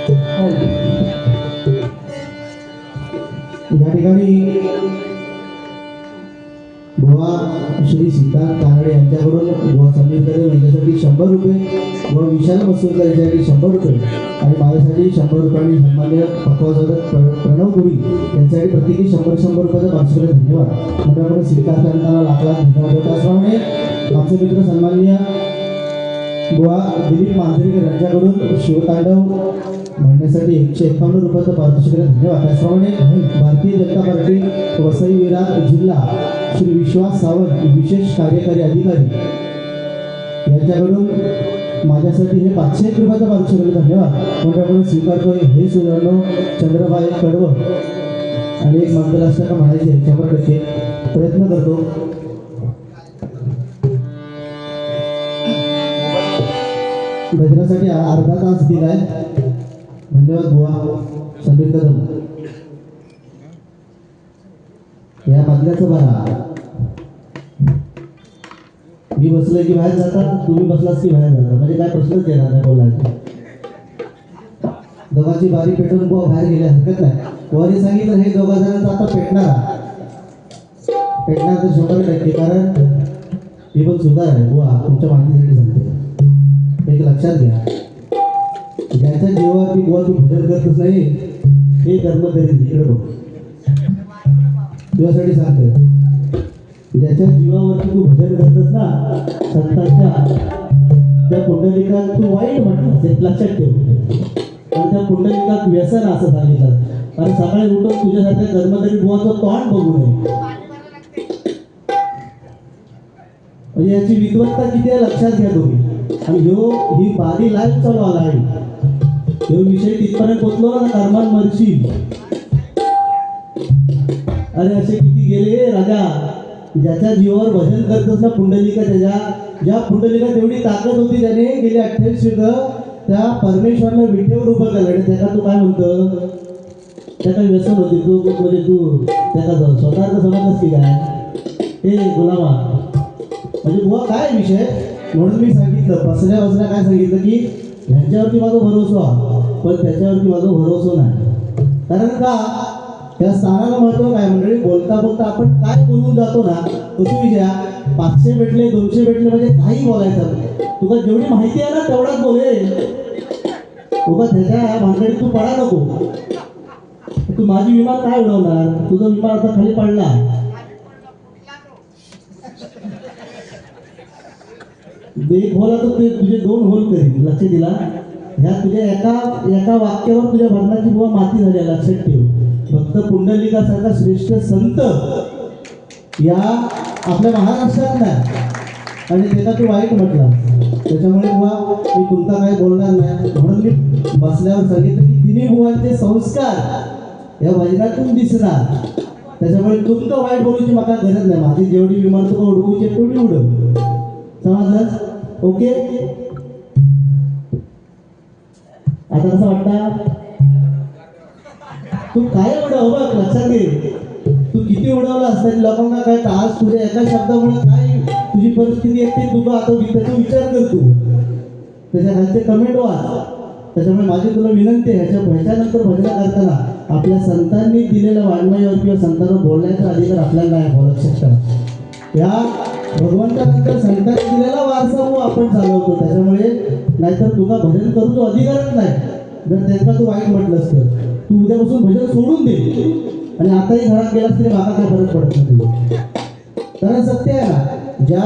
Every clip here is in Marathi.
या ठिकाणी बुवा श्री सीताराम कानडे यांच्याकडून बुवा समीर कदम यांच्यासाठी 100 रुपये, बुवा विशाल मसूरकर यांच्यासाठी 100 रुपये आणि माझ्यासाठी 100 रुपयांनी सन्मान्य पक्वाजोदक प्रणव गुरी यांच्यासाठी प्रत्येकी 100 रुपयाचा पार्श्वभूमी धन्यवाद. मोठ्याकडे स्वीकार करताना लाख लाख धन्यवाद. त्याचप्रमाणे आमचे मित्र सन्माननीय बुवा दिलीप मांजरेकर यांच्याकडून शिवतांडव म्हणण्यासाठी 151 रुपयाचं पारितोषिक धन्यवाद. त्याचप्रमाणे भारतीय जनता पार्टी वसई विरार जिल्हा श्री विश्वास सावंत विशेष कार्यकारी अधिकारी यांच्याकडून माझ्यासाठी हे 501 रुपयाचं पारितोषिक धन्यवाद. मोठ्याकडून स्वीकारतोय हे सुवर्ण चंद्रबाई कडवं आणि एक मंगलाष्टक म्हणायचे 100% प्रयत्न करतो. भजनासाठी अर्धा तास दिलाय. धन्यवाद बुवा समीर कदम. या मधल्याचं बघा, मी बसलोय की बाहेर जाता, तुम्ही बसलास की बाहेर जाता, म्हणजे काय प्रश्नच येणार नाही बोलायचं. दोघांची बारी पेटून बुवा बाहेर गेल्या हरकत नाही. बुवाने सांगितलं हे दोघा जणांचं आता पेटणार तर 100%, कारण ही पण सुधार आहे बुवा, तुमच्या माहितीसाठी सांगते. एक लक्षात घ्या, ज्याच्या जीवावरती बुवा तू भजन करतच नाही हे कर्म करेल. इकडे बघ, तुझ्यासाठी सांगतोय, ज्याच्या जीवावरती तू भजन करतस ना संतांच्या, त्या पुंडलिकात तू वाईट म्हटलं हे लक्षात ठेव. आणि त्या पुंडलिकात व्यसन असं सांगितलं, कारण सकाळी उठून तुझ्यासारख्या कर्मचारी बुवाचं तोंड बघू नये. म्हणजे याची विद्वत्ता किती आहे लक्षात घ्या तुम्ही. आणि ही बारी लाईव्ह चालू आला आहे. हे विषय तिथपर्यंत पोचलो ना, कर्मान मरशील. अरे असे किती गेले राजा, ज्याच्या जीवावर भजन करतोस ना पुंडलिका, ज्या पुंडलिका तेवढी ताकद होती त्याने गेले 28 युग त्या परमेश्वरला विटेवर उभं केलं. आणि त्याला तू काय म्हणतो, त्याला व्यसन होती तू, म्हणजे तू त्याला स्वतःच समजलंस की काय हे गुलामा. म्हणजे बुवा काय विषय, म्हणून मी सांगितलं बसल्या काय सांगितलं की ह्यांच्यावरती माझा भरोसा, पण त्याच्यावरती माझा भरोसा नाही. कारण का, त्या स्थानाला महत्व काय मंडळी, बोलता बोलता आपण काय बोलून जातो ना, तो विषय 500 भेटले 200 भेटले म्हणजे काही बोलायचं. तुला जेवढी माहिती आहे ना तेवढाच बोले. उभा त्याच्या भानगडीत तू पडा नको. तू माझी विमान काय उडवणार, तुझा विमान आता खाली पडला. एक होल तर ते तुझे 2 होल करील. लक्ष दिला, ह्या तुझ्या एका वाक्यावर तुझ्या भांडणाची बुवा माती झाली. लक्षात ठेव, फक्त पुंडलिकासारखा श्रेष्ठ संत या आपल्या महाराष्ट्रात नाही, आणि त्याचा तू वाईट म्हटला. त्याच्यामुळे बुवा मी तुमचा काही बोलणार नाही. म्हणून मी बसल्यावर सांगितलं की तिन्ही बुवांचे संस्कार या भजनातून दिसणार. त्याच्यामुळे तुमचं वाईट बोलूची मला गरज नाही. माझी जेवढी विमान तुला उडवूची तेवढी उडव. समजलं? ओके. आता कसं वाटतं, तू काय उडव बघ, लक्षात घे. तू किती उडवला असता लोकांना काय आज तुझ्या एका शब्दामुळे काय तुझी परिस्थिती येते, तुझं आता त्याचा विचार कर. तू त्याच्या खालचे कमेंट वाच. त्याच्यामुळे माझी तुला विनंती आहे, ह्याच्यानंतर भजन करताना आपल्या संतांनी दिलेल्या वाङ्मयावर किंवा संतांवर बोलण्याचा अधिकार आपल्याला नाही. बोलू शकता या भगवंतानंतर संतांनी दिलेला वारसा आपण चालवतो. त्याच्यामुळे नाहीतर तुला भजन करूचा अधिकारच नाही. जर त्यांना तू वाईट म्हटलंस तर तू उद्यापासून भजन सोडून दे, आणि आताही घरात गेलास तरी मागा काय फरक पडत नाही तुला. कारण सत्य आहे ना, ज्या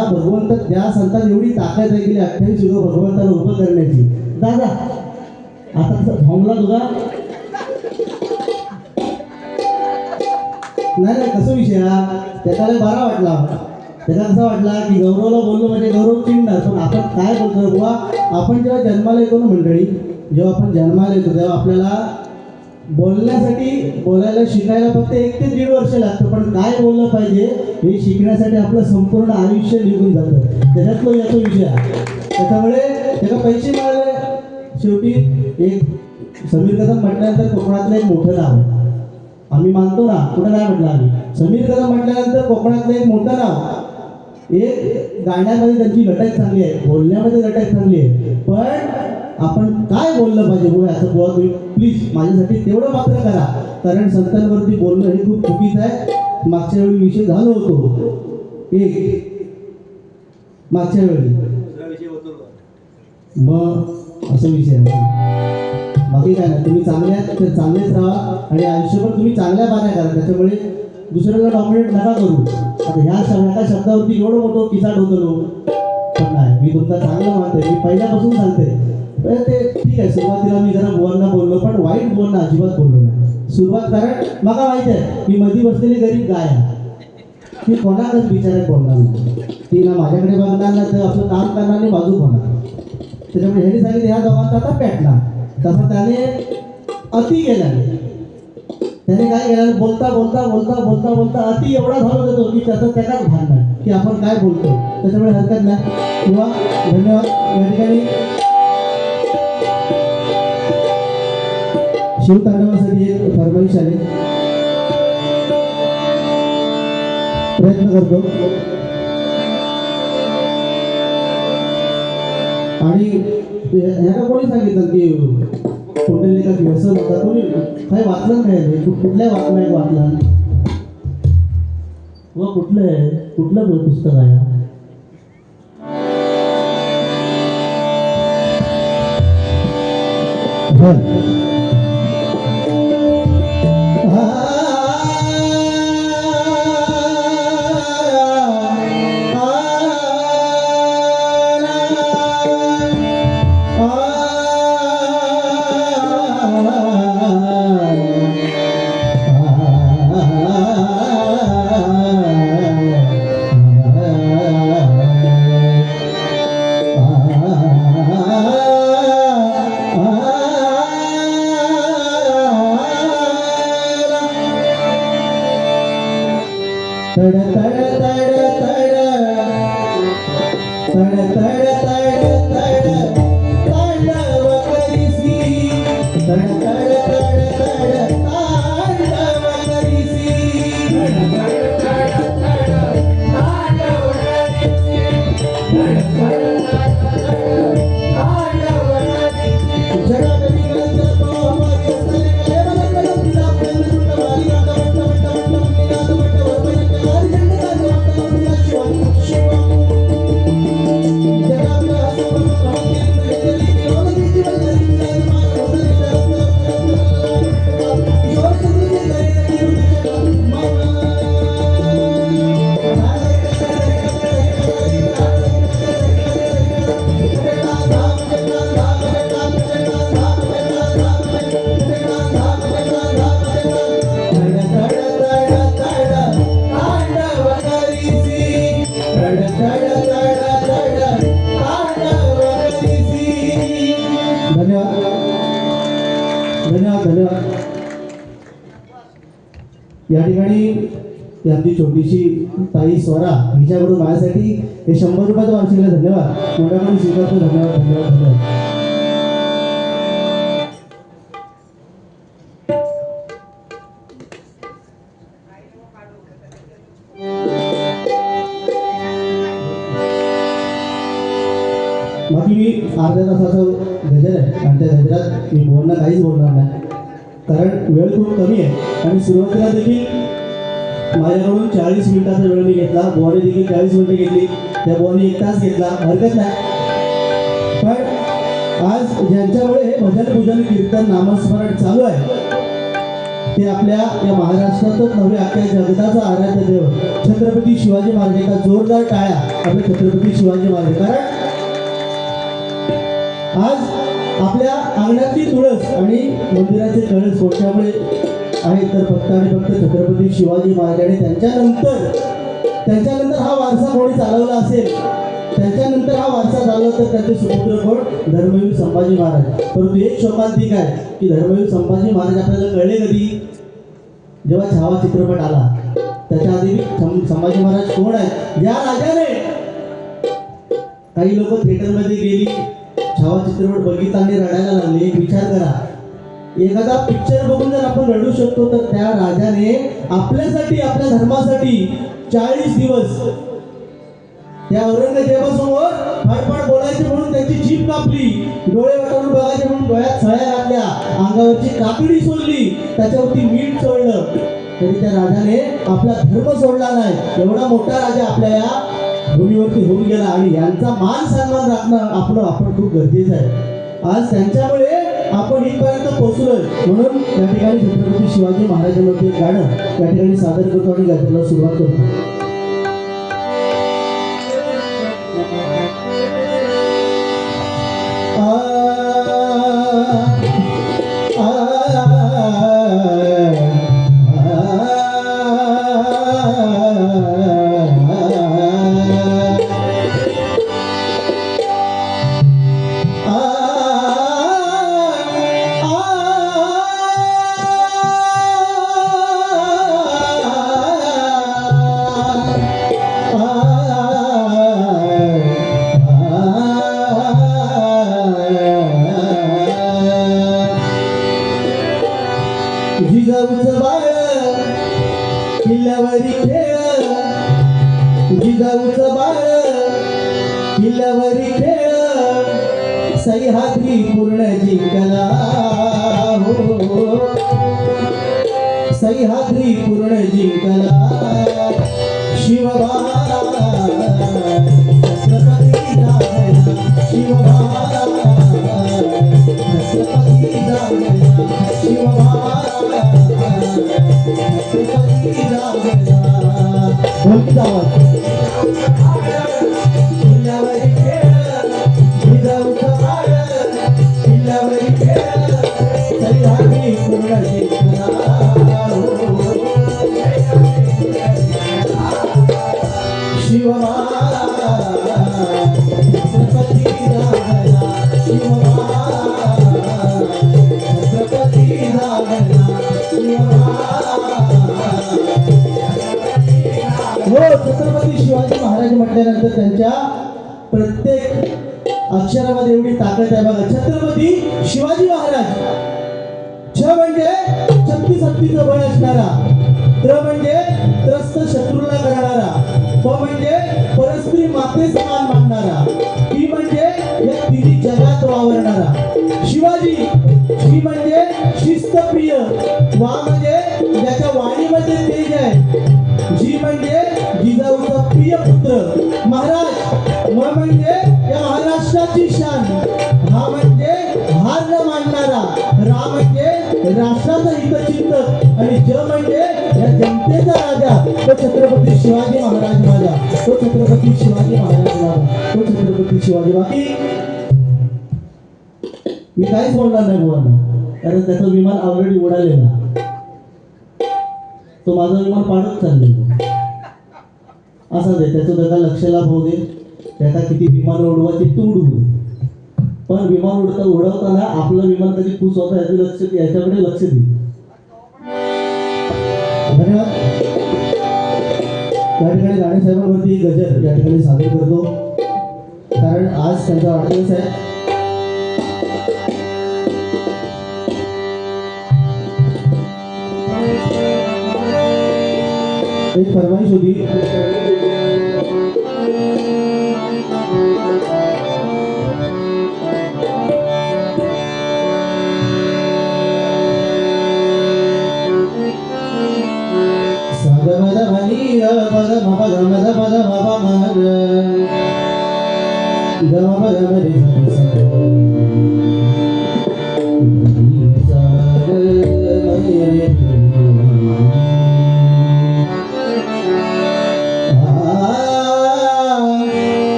संतांनी एवढी ताकद आहे गेली 28 युग भगवंताला उभं करण्याची. दादा आता कसं थांबला तुझा नाही कसं विषय हा, त्याला बरा वाटला. त्याला कसा वाटला की गौरवला बोललो म्हणजे गौरव चिडणार. पण आपण काय बोलतो बुवा, आपण जेव्हा जन्माला येतो ना मंडळी, जेव्हा आपण जन्माला येतो तेव्हा आपल्याला बोलायला शिकायला फक्त 1 ते 1.5 वर्ष लागतं. पण काय बोललं पाहिजे हे शिकण्यासाठी आपलं संपूर्ण आयुष्य निघून जातं. त्याच्यातलं याचा विषय आहे. त्याच्यामुळे त्याला पैसे मिळाले. शेवटी एक समीर कदम म्हटल्यानंतर कोकणातलं एक मोठं नाव आहे. आम्ही मानतो ना, कुठं नाही म्हटलं आम्ही, समीर कदम म्हटल्यानंतर कोकणातलं एक मोठं नाव. एक गाण्यामध्ये त्यांची लटक चांगली आहे, बोलण्यामध्ये लटक चांगली आहे, पण आपण काय बोललं पाहिजे बुवा याचं बुवा तुम्ही प्लीज माझ्यासाठी तेवढं मात्र करा, कारण संतांवरती बोलणं हे खूप चुकीचं आहे. मागच्या वेळी विषय झालो होतो एक मागच्या वेळी मग असं विषय आहे. बाकी काय नाही, तुम्ही चांगले आहेत तर चांगलेच राहा आणि आयुष्यभर तुम्ही चांगल्या बाऱ्या करा, त्याच्यामुळे दुसऱ्याला डॉमिनेट नका करू. आता ह्या एका शब्दावरती एवढं मोठं किसाड होतो पण नाही, मी तुमचा चांगलं मानतोय, मी पहिल्यापासून सांगते ते ठीक आहे. सुरुवातीला मी जरा बुवांना बोललो पण वाईट बुवांना अजिबात बोललो नाही सुरुवात, कारण मला माहिती आहे की मध्ये बसलेली गरीब गाय आहे, ती कोणालाच बिचारात बोलणार नाही, ती ना माझ्याकडे बघणार ना तर आपलं काम करणार नाही बाजू होणार. त्याच्यामुळे ह्याने सांगितलं ह्या दोघांचा आता पेटणार, तसं त्याने अति केल्याने त्याने काय केलं, बोलता बोलता बोलता बोलता बोलता अति एवढा झाला जातो की त्याचा त्यालाच भान नाही की आपण काय बोलतो. त्याच्यामुळे हरकत नाही किंवा धन्यवाद. या ठिकाणी शिवतांडवासाठी एक फरमाईश आली, प्रयत्न करतो. आणि ह्याला कोणी सांगितलं की कुंडलिका व्यसन होता, कोणी काय वाचलं नाही, कुठल्या बातम्या वाचला व कुठलं पुस्तक आहे. तड तड तड तड तड तड तड तड तांडव करीसी, तड तड तड तड तांडव करीसी, तड तड तड तड तांडव करीसी, तड तड तड तड तांडव करीसी. जगात निघाला तो आवाज सरे मला करून दिला आपल्याला सुद्धा वाली गाता धन्यवाद. या ठिकाणी आमची छोटीशी ताई स्वरा हिच्याकडून माझ्यासाठी हे 100 रुपयाचं वार्षिकला धन्यवाद मोठ्याकडून स्वीकारतो. धन्यवाद धन्यवाद धन्यवाद. बाकी मी अर्ध्या तासाचं गजर आहे आणि त्या गजरात मी बोलणं काहीच बोलणार नाही, कारण वेळ खूप कमी आहे. आणि सुरुवातीला देखील माझ्याकडून 40 मिनिटाचा वेळ मी घेतला, बोवाने देखील 40 मिनिटं घेतली, त्या बोवाने 1 तास घेतला, हरकत नाही. पण आज ज्यांच्यामुळे हे भजन पूजन कीर्तन नामस्मरण चालू आहे ते आपल्या या महाराष्ट्रातच नव्हे अख्ख्या जगताचा आराध्य देव छत्रपती शिवाजी महाराजांचा जोरदार टाळ्या आपल्या छत्रपती शिवाजी महाराज. कारण आज आपल्या अंगणातली तुळस आणि मंदिराचे कळस कोणत्यामुळे आहेत तर फक्त आणि फक्त छत्रपती शिवाजी महाराजांनी त्यांच्यानंतर हा वारसा कोणी चालवला असेल, त्यांच्यानंतर हा वारसा चालवला तर त्याचे सुपुत्र कोण, धर्मवीर संभाजी महाराज. परंतु एक शोकांतिक आहे की धर्मवीर संभाजी महाराज आपल्याला कळले कधी, जेव्हा छावा चित्रपट आला. त्याच्या आधी संभाजी महाराज कोण आहे, या राजाने काही लोक थिएटरमध्ये गेली, छावा चित्रपट बघितला आणि रडायला लागले. एक विचार करा, एखादा पिक्चर बघून जर आपण रडू शकतो तर त्या राजाने आपल्यासाठी आपल्या धर्मासाठी 40 दिवस त्या औरंगजेबासमोर फाडफाड बोलायचे म्हणून त्यांची जीभ कापली, डोळे वाटावून बघायचे म्हणून डोळ्यात छळ्या घातल्या, अंगावरची काकडी सोडली, त्याच्यावरती मीठ चोळलं, तरी त्या राजाने आपला धर्म सोडला नाही. एवढा मोठा राजा आपल्या या भूमीवरती होऊन गेला आणि यांचा मान सन्मान राखणं आपण खूप गरजेचं आहे. आज त्यांच्यामुळे आपण इथपर्यंत पोहोचलोय. म्हणून या ठिकाणी छत्रपती शिवाजी महाराजांवरती एक गाणं या ठिकाणी सादर करतो आणि गाण्याला सुरुवात करतो. जिजाऊचं बाळ किल्ल्यावरी खेळ, जिजाऊचं बाळ किल्ल्यावरी खेळ, सह्याद्री पूर्ण जिंकला हो, सह्याद्री पूर्ण जिंकला. शिवबाला छत्रपती झाला, शिवबाला छत्रपती झाला, शिवबाला किल्ल्यावरी खेळ, जिजाऊचं बाळ किल्ल्यावरी खेळ, सह्याद्री पूर्ण जिंकला शिवबाला छत्रपती झाला, शिवबाला छत्रपती झाला, हो. छत्रपती शिवाजी महाराज म्हटल्यानंतर त्यांच्या प्रत्येक अक्षरामध्ये एवढी ताकद आहे बघा. छत्रपती शिवाजी महाराज. छ म्हणजे शक्ती शक्तीचं बळ असणारा, त्र म्हणजे त्रस्त शत्रूला करणारा, प म्हणजे परस्त्री माते समान मानणारा, ती म्हणजे या तिन्ही जगात वावरणारा. शिवाजी श्री म्हणजे शिस्तप्रिय, वा म्हणजे ज्याच्या वाणीमध्ये तेज आहे, जी म्हणजे जिजाऊचा प्रिय पुत्र, महाराज म म्हणजे या महाराष्ट्राची शान, हा म्हणजे हार न मानणारा, रा म्हणजे राष्ट्राचा हितचिंतक आणि ज म्हणजे या जनतेचा राजा. तो छत्रपती शिवाजी महाराज माझा, तो छत्रपती शिवाजी महाराज माझा, तो छत्रपती शिवाजी. बाकी मी काहीच बोलणार नाही बुवांना, कारण त्याचं विमान ऑलरेडी उडालेला, तो माझं विमान पाडत चाललेलं. असं दे, त्याचं त्याचा लक्षाला होऊ दे, त्याचा किती विमान उडवायचे तू उडवू दे, पण विमान उडवताना आपलं विमान कधी खुश होतं याच्याकडे लक्ष दे. धन्यवाद. या ठिकाणी गाणेसाहेबांवरती गजर या ठिकाणी सादर करतो, कारण आज त्यांचा वाढदिवस आहे. एक फरमाइश होती,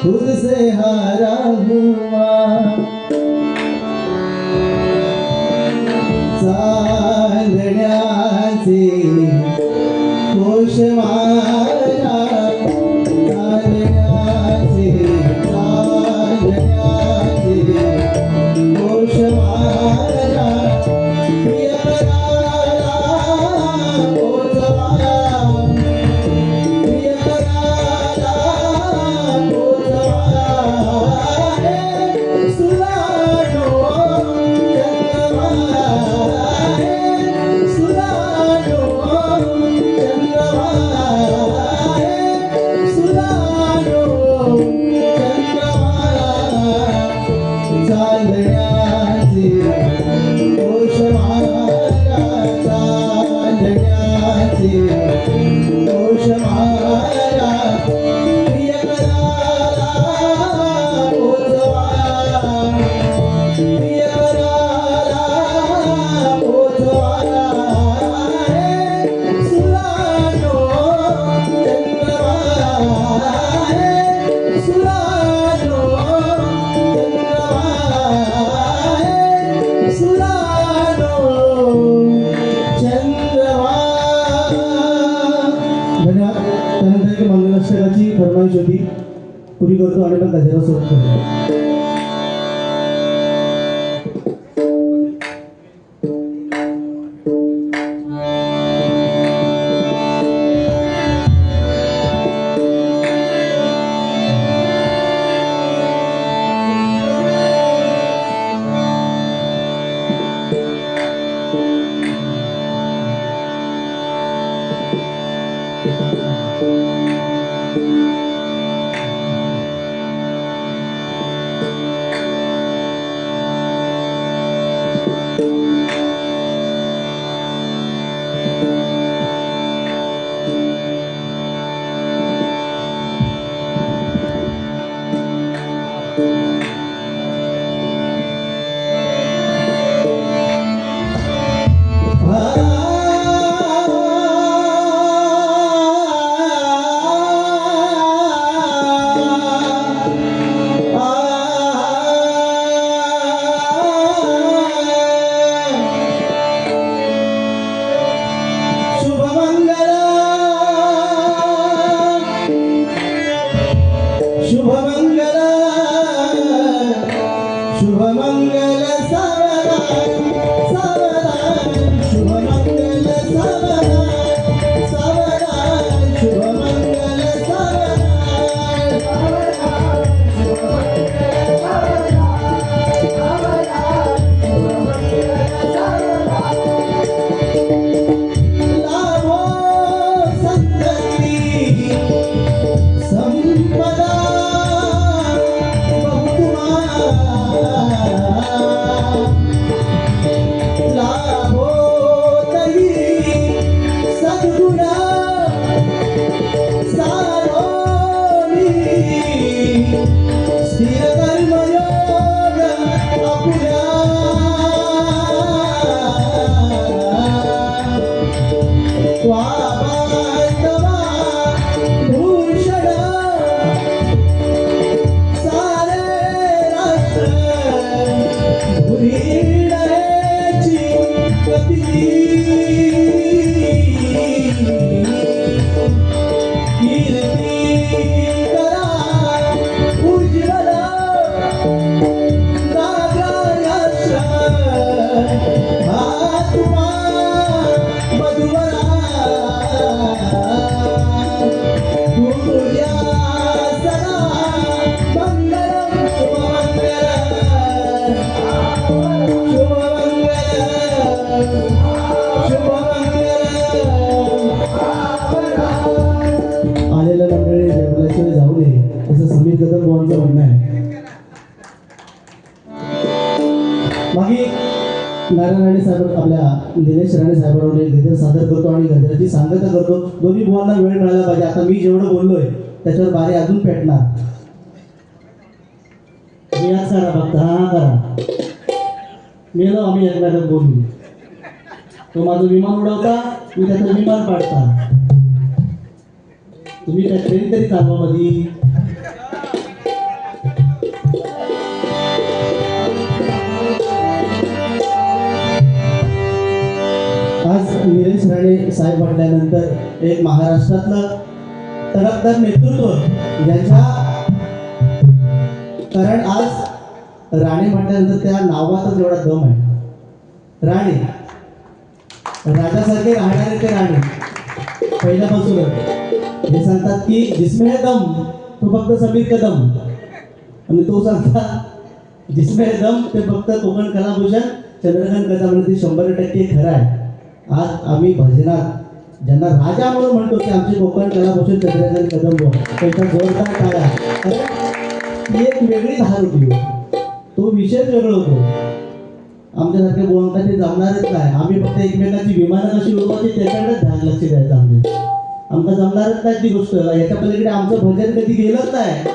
खुद से हारा हुआ चांदण्याचे कोश मारा चांदण्याचे पुरी करतो आणि मग गजरा सुरू करतो. नारायण राणे साहेब आपल्या दिनेश राणे साहेबांवर गजर सादर करतो आणि गजराची सांगता करतो. दोन्ही बुवांना वेळ मिळाला पाहिजे. आता मी जेवढं बोललोय त्याच्यावर बारी अजून पेटणार. मी आज करा फक्त हा करा. मेलो आम्ही एकमेकात बोलू. तो माझं विमान उडवता, मी त्याचं विमान पाडता. तुम्ही त्या ट्रेन तरी चालवा मधी. आज निलेश राणे साहेब म्हटल्यानंतर एक महाराष्ट्रातलं तडफदार नेतृत्व ज्यांच्या, कारण आज राणे म्हटल्यानंतर त्या नावातच एवढा दम आहे. राणे राजासारखे राहणारे ते राणे पहिल्यापासूनच हे सांगतात की जिसमें दम तो फक्त समीर कदम, आणि तो सांगता जिसमें दम ते फक्त कोकण कलाभूषण चंद्रकांत कदम. ते 100% खरं आहे. आज आम्ही भजनात ज्यांना राजा म्हणून म्हणतो की आमचे कोकण कलाभूषण चंद्रकांत कदम त्यांचा जोरदार टाळा. ती एक वेगळी धार होती. तो विषयच वेगळा होतो. आमच्यासारख्या बुवांना ते जमणारच नाही. आम्ही फक्त एकमेकांची विमानं कशी उडवायची त्याच्याकडेच ध्यान लक्ष द्यायचं. आमचं जमणारच नाही ती गोष्ट. याच्या पलीकडे आमचं भजन कधी गेलंच नाही.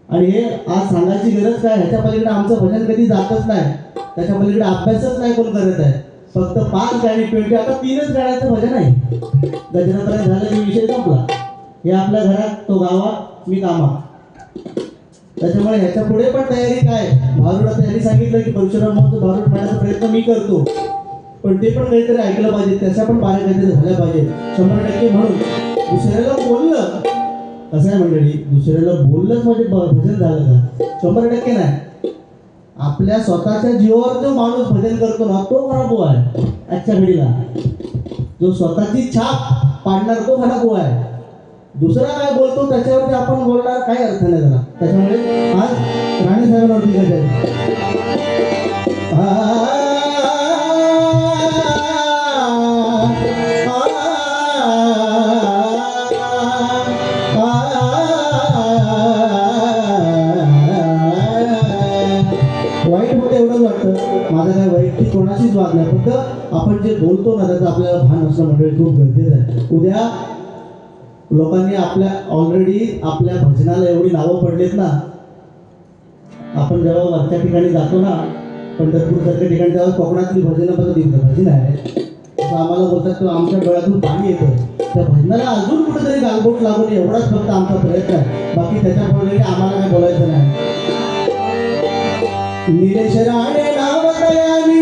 आणि हे आज सांगायची गरज काय, ह्याच्या पलीकडे आमचं भजन कधी जातच नाही. त्याच्या पलीकडे अभ्यासच नाही कोण करत आहे. फक्त 5 गाणी 20 आता 3च गाण्याचं भजन आहे. गजरापर्यंत झालं की विषय संपला. हे आपल्या घरात, तो गावात, मी कामात. त्याच्यामुळे ह्याच्या पुढे पण तयारी काय. भारूड त्यांनी सांगितलं की परशुराम भारूड म्हणण्याचा प्रयत्न मी करतो, पण ते पण काहीतरी ऐकलं पाहिजे. त्याच्या पण बाऱ्या काहीतरी झाल्या पाहिजे 100%. म्हणून दुसऱ्याला बोललं कसं आहे मंडळी, दुसऱ्याला बोललंच म्हणजे भजन झालं का? 100% नाही. आपल्या स्वतःच्या जीवावर जो माणूस भजन करतो ना तो खरा बुवा आहे आजच्या घडीला. जो स्वतःची छाप पाडणार तो खरा बुवा आहे. दुसरा काय बोलतो त्याच्यावरती आपण बोलणार काही अर्थ नाही त्याला. त्याच्यामुळे आज राणे साहेबांवरती गजल. वाईट होतं एवढंच वाटतं. माझं काय वैयक्तिक कोणाशीच वाद नाही, फक्त आपण जे बोलतो ना त्याचं आपल्याला भान असणं मंडळी खूप गरजेचं आहे. उद्या लोकांनी आपल्या ऑलरेडी आपल्या भजनाला एवढी नावं पडलीत ना. आपण जेव्हा वरच्या ठिकाणी जातो ना, पंढरपूरसारख्या ठिकाणी तेव्हा कोकणातली भजनं भजन आहे असं आम्हाला बोलतात, तेव्हा आमच्या डोळ्यातून पाणी येतं. त्या भजनाला अजून कुठेतरी गालबोट लागून एवढाच फक्त आमचा प्रयत्न आहे. बाकी त्याच्यापुढे आम्हाला काय बोलायचं नाही. निलेश राणे नाव दयावी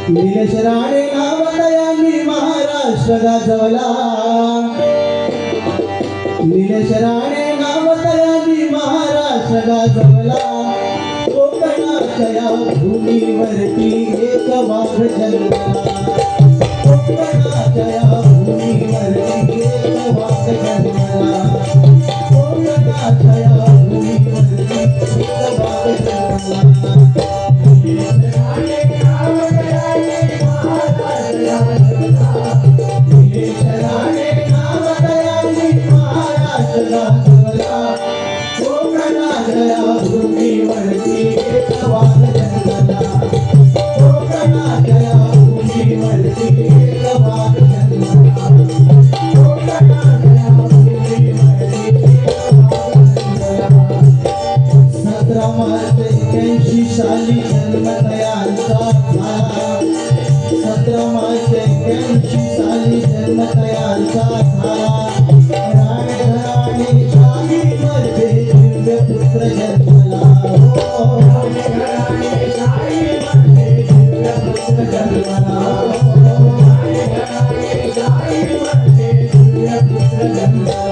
निलेश राणे नाव दयावी महाराष्ट्र गाजवला. निलेश राणे नाव दयावी महाराष्ट्र गाजवला. कोकणाच्या या भूमीवरती एक वाघ जन्मला. कोकणाच्या या भूमीवरती एक वाघ जन्मला. कोकणाच्या या भूमीवरती एक वाघ जन्मला. साली जन्म तयांचा झाला. 17 मार्च 81 साली जन्म तयांचा झाला. राणे शाहीमध्ये दिव्य पुत्र जन्मला. राणे शाहीमध्ये दिव्य पुत्र जन्मला. दिव्य पुत्र जन्मला.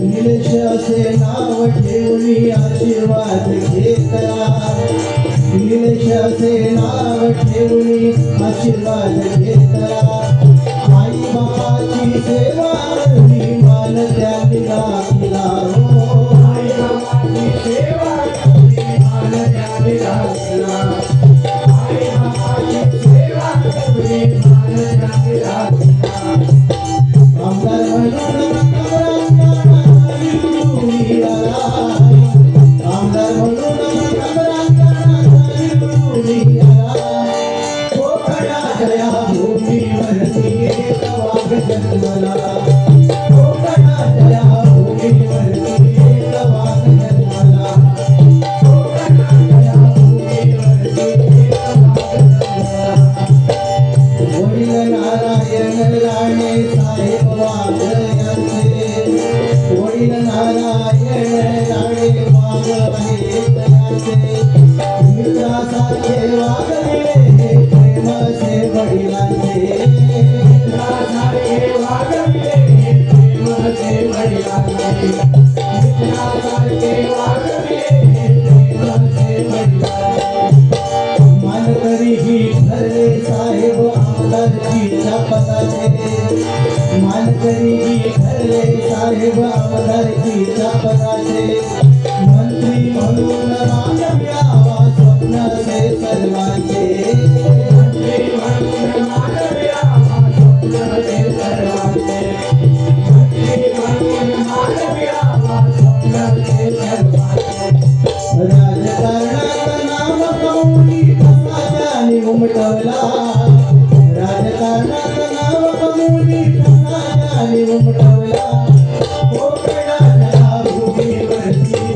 निलेश असे नाव ठेवली आशीर्वाद घेतला. निलेश असे नाव ठेवली आशीर्वाद घेतला. आई बाबाची सेवा करवी मान त्याने राखला. आई बाबाची सेवा करवी मान त्याने राखला. आई बाबाची सेवा करवी मान त्याने राखला. आमदार म्हणून आमदार म्हणून कोकणाच्या या भूमीवरती एक वाघ जन्मला. कोकणाच्या या भूमीवरती एक वाघ जन्मला. कोकणाच्या या भूमीवरती एक वाघ जन्मला. वडील नारायण राणे साहेब वाघ यांचे. वडील नारायण राणे वाघ आहेत यांचे. मित्रासारखे वागले प्रेमाचे वडिलांचे. मित्रासारखे वागले प्रेमाचे वडिलांचे. मित्रासारखे वागले प्रेमाचे वडिलांचे. मानकरीही ठरले साहेब आमदारकीच्या पदाचे. मानकरीही ठरले साहेब आमदारकीच्या पदाचे. मंत्री म्हणून मान मिळावा स्वप्नाचे सर्वांचे. मंत्री म्हणून मान मिळावा स्वप्नाचे सर्वांचे. मंत्री म्हणून मान मिळावा स्वप्नाचे सर्वांचे. राजकारणात नाव कमवली तसा त्याने उमटवला. राजकारणात नाव कमवली तसा त्याने उमटवला. कोकणाच्या भूमीवरती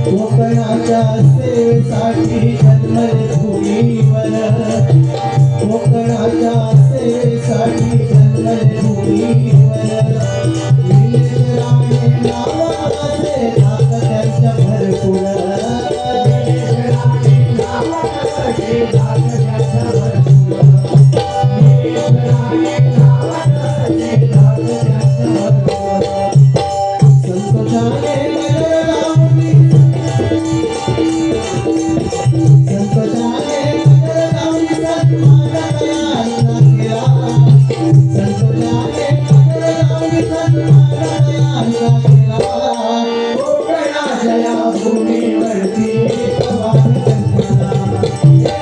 कोकणाच्या सेवेसाठी जन्मले भूमीवर, कोकणाच्या सेवेसाठी जन्मले भूमीवर, निलेशराणे नावाचे धाक त्यांच्या भरपूर, निलेशराणे नावाचे धाक त्यांच्या भरपूर, निलेशराणे नावाचे धाक त्यांच्या भरपूर. संतोषाने नगर लावली, संतोषाने नगर लावली सन्माना दयाळूला केला, संतोषाने नगर लावली सन्माना दयाळूला केला. कोकणाच्या या भूमीवरती एक वाघ जन्मला,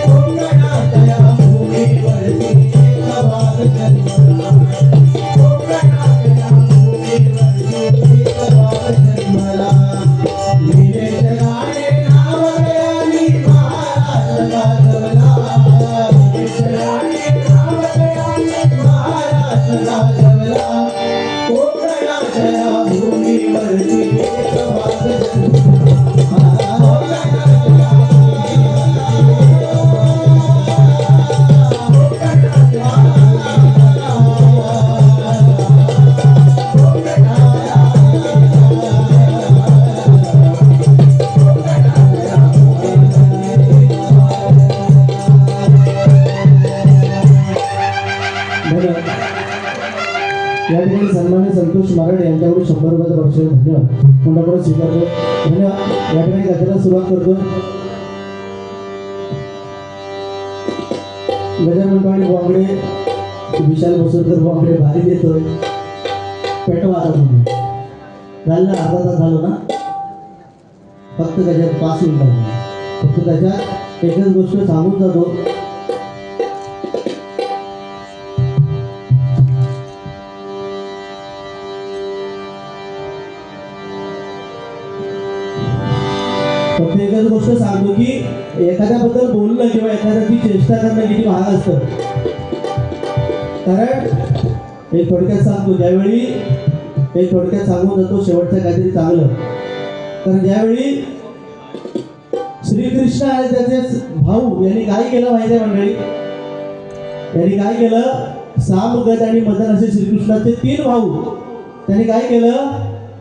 कोकणाच्या या भूमीवरती एक वाघ जन्मला, कोकणाच्या या भूमीवरती एक वाघ जन्मला. निलेशराणे नाव दयाळी महाराष्ट्र गाजवला, निलेशराणे नाव दयाळी महाराष्ट्र गाजवला. कोकणाच्या या भूमीवरती एक वाघ या ठिकाणी सन्मान्य संतोष मारड यांच्याकडून 100 रुपयाचा बक्षीस धन्यवाद कोणाकडून स्वीकारतो. धन्यवाद. या ठिकाणी गजराला सुरुवात करतो. गजानन आणि बॉम्बे विशाल बसवकर बॉम्बे भारी देतोय. पेटवा आता तुम्ही झालं ना, अर्धा तास झालो ना, फक्त त्याच्यात 5 मिनिटं, फक्त त्याच्यात एकच गोष्ट सांगून जातो. फक्त एकच गोष्ट सांगतो की एखाद्याबद्दल बोलणं किंवा एखाद्याची चेष्टा करणं किती महाग असतं. कारण एक थोडक्यात सांगतो, ज्यावेळी एक थोडक्यात सांगून जातो शेवटचं काहीतरी चांगलं. कारण ज्यावेळी श्रीकृष्ण आणि त्याचे भाऊ यांनी काय केलं माहिती आहे मंडळी, यांनी काय केलं, साम गज आणि मदन असे श्रीकृष्णाचे 3 भाऊ. त्यांनी काय केलं,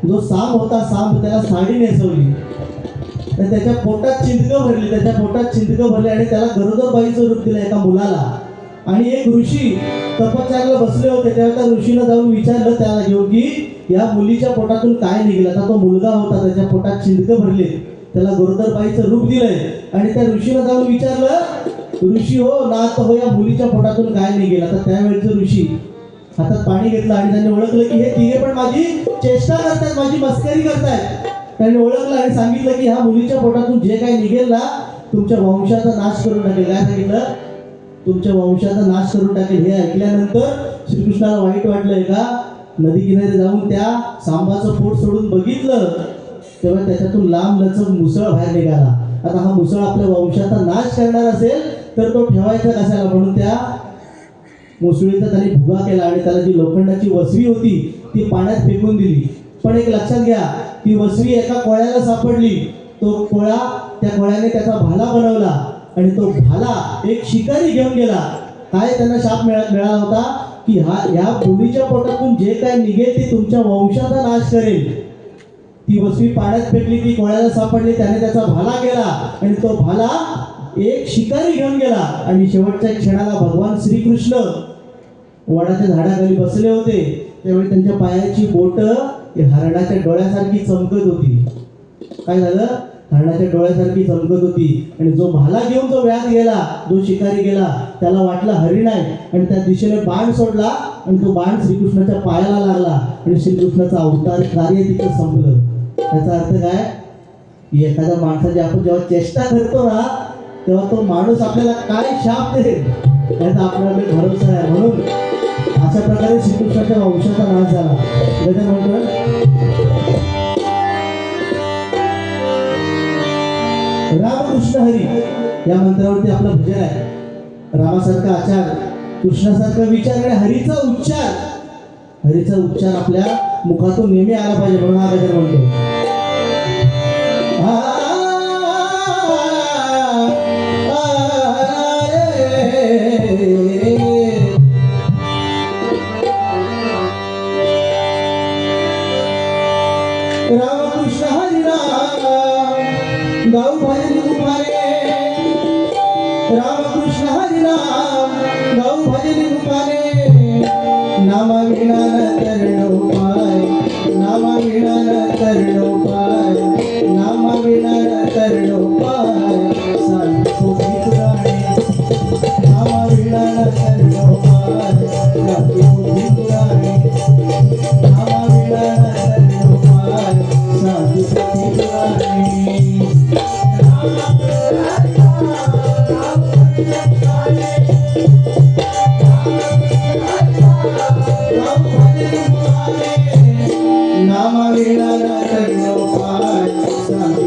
जो साम होता साम त्याला साडी नेसवली, तर त्याच्या पोटात चिंतकं भरली, त्याच्या पोटात चिंतकं भरली आणि त्याला गरोदर बाईचं रूप दिलं एका मुलाला. आणि एक ऋषी तपश्चर्याला बसले होते, तेव्हा त्या ऋषीनं जाऊन विचारलं त्याला घेऊन की या मुलीच्या पोटातून काय निघालं. आता तो मुलगा होता, त्याच्या पोटात चिंतकं भरले, त्याला गरोदर बाईचं रूप दिलंय. आणि त्या ऋषीनं जाऊन विचारलं, ऋषी हो नाथ हो, या मुलीच्या पोटातून काय निघेल. आता त्यावेळेचं ऋषी हातात पाणी घेतलं आणि त्यांनी ओळखलं की हे तिघे पण माझी चेष्टा करतायत, माझी मस्करी करतायत. त्यांनी ओळखलं आणि सांगितलं की ह्या मुलीच्या पोटातून जे काही निघेल ना, तुमच्या वंशाचा नाश करून टाकेल. काय सांगितलं, तुमच्या वंशाचा नाश करून टाकेल. हे ऐकल्यानंतर श्रीकृष्णाला वाईट वाटलं. एका नदी किनारी जाऊन त्या सांबाचं पोट सोडून बघितलं, तेव्हा त्याच्यातून लांब लचक मुसळ बाहेर निघाला. आता हा मुसळ आपल्या वंशाचा नाश करणार असेल तर तो ठेवायचा कशाला, म्हणून त्या मुसळीचा त्यांनी भुगा केला आणि त्याला जी लोखंडाची वसवी होती ती पाण्यात फेकून दिली. पण एक लक्षात घ्या, ती वसवी एका कोळ्याला सापडली. तो कोळा, त्या कोळ्याने त्याचा भाला बनवला आणि तो भाला एक शिकारी घेऊन गेला. काय त्यांना शाप मिळाला होता की ह्या मुलीच्या पोटातून जे काय निघेल ते तुमच्या वंशाचा नाश करेल. ती वसवी पाण्यात फेकली, ती कोळ्याला सापडली, त्याने त्याचा भाला केला आणि तो भाला एक शिकारी घेऊन गेला. आणि शेवटच्या क्षणाला भगवान श्रीकृष्ण वडाच्या झाडाखाली बसले होते, त्यावेळी त्यांच्या पायाची बोट हरणाच्या डोळ्यासारखी चमकत होती. काय झालं, हरणाच्या डोळ्यासारखी चमकत होती. आणि जो भाला घेऊन जो व्याध गेला, जो शिकारी गेला, त्याला वाटलं हरिण आहे आणि त्या दिशेने बाण सोडला आणि तो बाण श्रीकृष्णाच्या पायाला लागला आणि श्रीकृष्णाचा अवतार कार्य तिथं संपलं. त्याचा अर्थ काय, की एखाद्या माणसाची आपण जेव्हा चेष्टा करतो ना, तेव्हा तो माणूस आपल्याला काय शाप देईल याचा आपल्याला भरोसा आहे. म्हणून अशा प्रकारे श्रीकृष्णाच्या वंशाचा नाश झाला. गजर म्हणतो, रामकृष्ण हरी. या मंत्रावरती आपलं भजन आहे. रामासारखा आचार, कृष्णासारखा विचार आणि हरीचा उच्चार आपल्या मुखातून नेहमी आला पाहिजे, म्हणून हा भजन म्हणतो. रामकृष्ण हरी राम गाऊ भजन तुम्हारे, रामकृष्ण हरी राम गाऊ भजन तुम्हारे. नामा विना न तरणो पाय, नामा विना न तरणो पाय, नामा विना न तरणो पाय. सांगतो मी पुराणे, नामा विना न तरणो पाय, सांगतो मी पुराणे, नामा विना न तरणो पाय, सांगतो मी पुराणे. नामा विना न तरणो पाय, सांगतो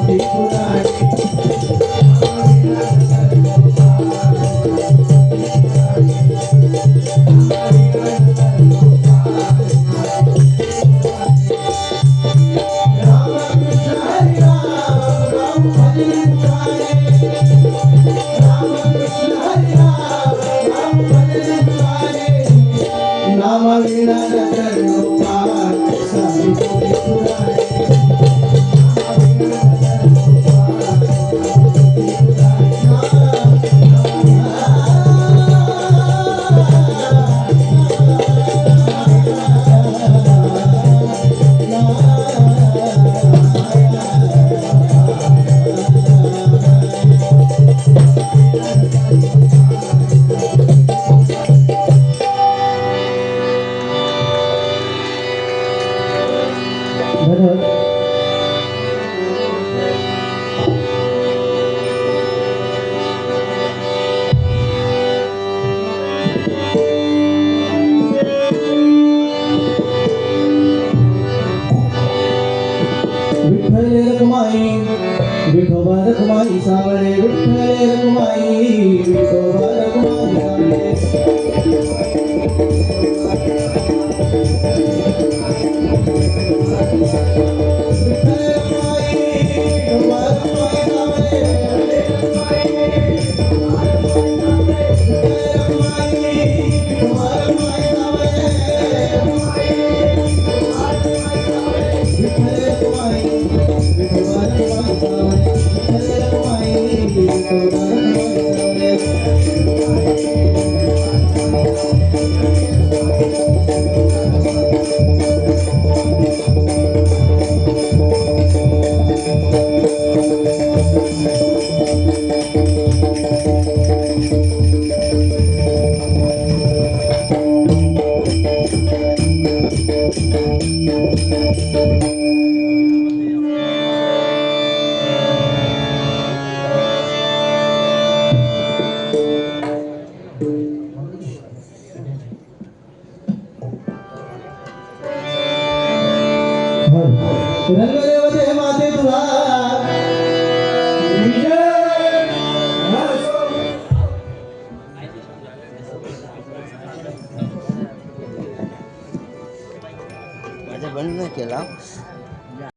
मी पुराणे. विठोबा रखुमाई सावळे, विठ्ठल रखुमाई, विठोबा रखुमाई सावळे. रंगदेवते माते तुला माझ्या बंद नाही केला